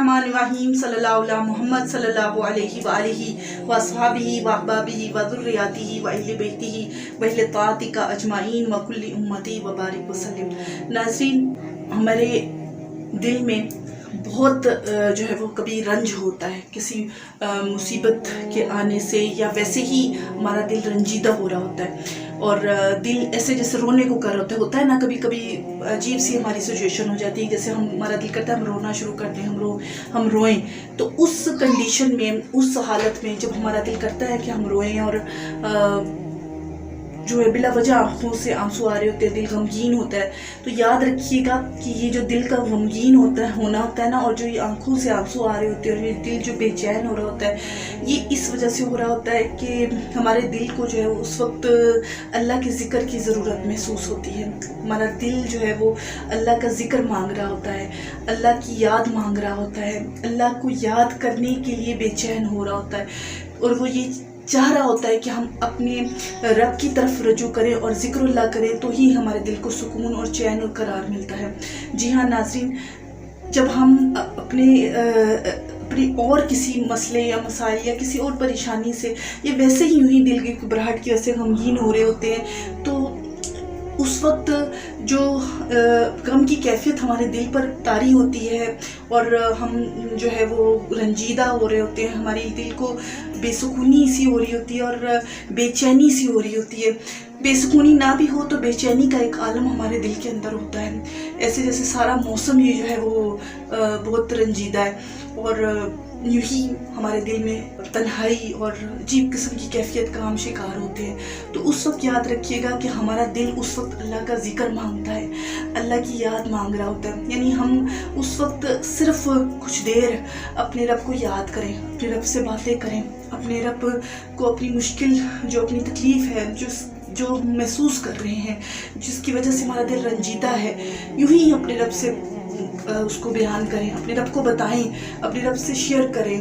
बिस्मिल्लाहिर्रहमानिर्रहीम सल्लल्लाहु अला मुहम्मद सल्लल्लाहु अलैहि व आलिहि व अस्हाबिहि व अहबाबिहि व ज़ुर्रिय्यतिहि व अहले बैतिहि व अहले ताअतिका अजमाइन व कुल्ली उम्मती व बारिक वसल्लम। नाज़रीन, हमारे दिल में बहुत जो है वो कभी रंज होता है किसी मुसीबत के आने से, या वैसे ही हमारा दिल रंजीदा हो रहा होता है और दिल ऐसे जैसे रोने को कर होता है ना। कभी कभी अजीब सी हमारी सिचुएशन हो जाती है, जैसे हमारा दिल करता है हम रोना शुरू करते हैं, हम रोएं। तो उस कंडीशन में, उस हालत में जब हमारा दिल करता है कि हम रोएं और जो है बिला वजह आंखों से आंसू आ रहे होते हैं, दिल गमगीन होता है, तो याद रखिएगा कि ये जो दिल का गमगीन होना होता है ना, और जो ये आंखों से आंसू आ रहे होते हैं और ये दिल जो बेचैन हो रहा होता है, ये इस वजह से हो रहा होता है कि हमारे दिल को जो है उस वक्त अल्लाह के ज़िक्र की ज़रूरत महसूस होती है। हमारा दिल जो है वो अल्लाह का ज़िक्र मांग रहा होता है, अल्लाह की याद मांग रहा होता है, अल्लाह को याद करने के लिए बेचैन हो रहा होता है, और वो ये चाह रहा होता है कि हम अपने रब की तरफ रजू करें और ज़िक्रुल्लाह करें, तो ही हमारे दिल को सुकून और चैन और करार मिलता है। जी हाँ नाज़रीन, जब हम अपनी और किसी मसले या मसाइल या किसी और परेशानी से, ये वैसे ही यूँ ही दिल की घबराहट की वजह से गमगीन हो रहे होते हैं, तो उस वक्त जो गम की कैफियत हमारे दिल पर तारी होती है और हम जो है वो रंजीदा हो रहे होते हैं, हमारी दिल को बेसुकूनी सी हो रही होती है और बेचैनी सी हो रही होती है। बेसुकूनी ना भी हो तो बेचैनी का एक आलम हमारे दिल के अंदर होता है, ऐसे जैसे सारा मौसम ये जो है वो बहुत रंजीदा है और यूँ ही हमारे दिल में तन्हाई और अजीब किस्म की कैफियत का हम शिकार होते हैं। तो उस वक्त याद रखिएगा कि हमारा दिल उस वक्त अल्लाह का ज़िक्र मांगता है, अल्लाह की याद मांग रहा होता है। यानी हम उस वक्त सिर्फ कुछ देर अपने रब को याद करें, अपने रब से बातें करें, अपने रब को अपनी मुश्किल, जो अपनी तकलीफ़ है, जो महसूस कर रहे हैं, जिसकी वजह से हमारा दिल रंजीदा है, यूँ ही अपने रब से उसको बयान करें, अपने रब को बताएं, अपने रब से शेयर करें।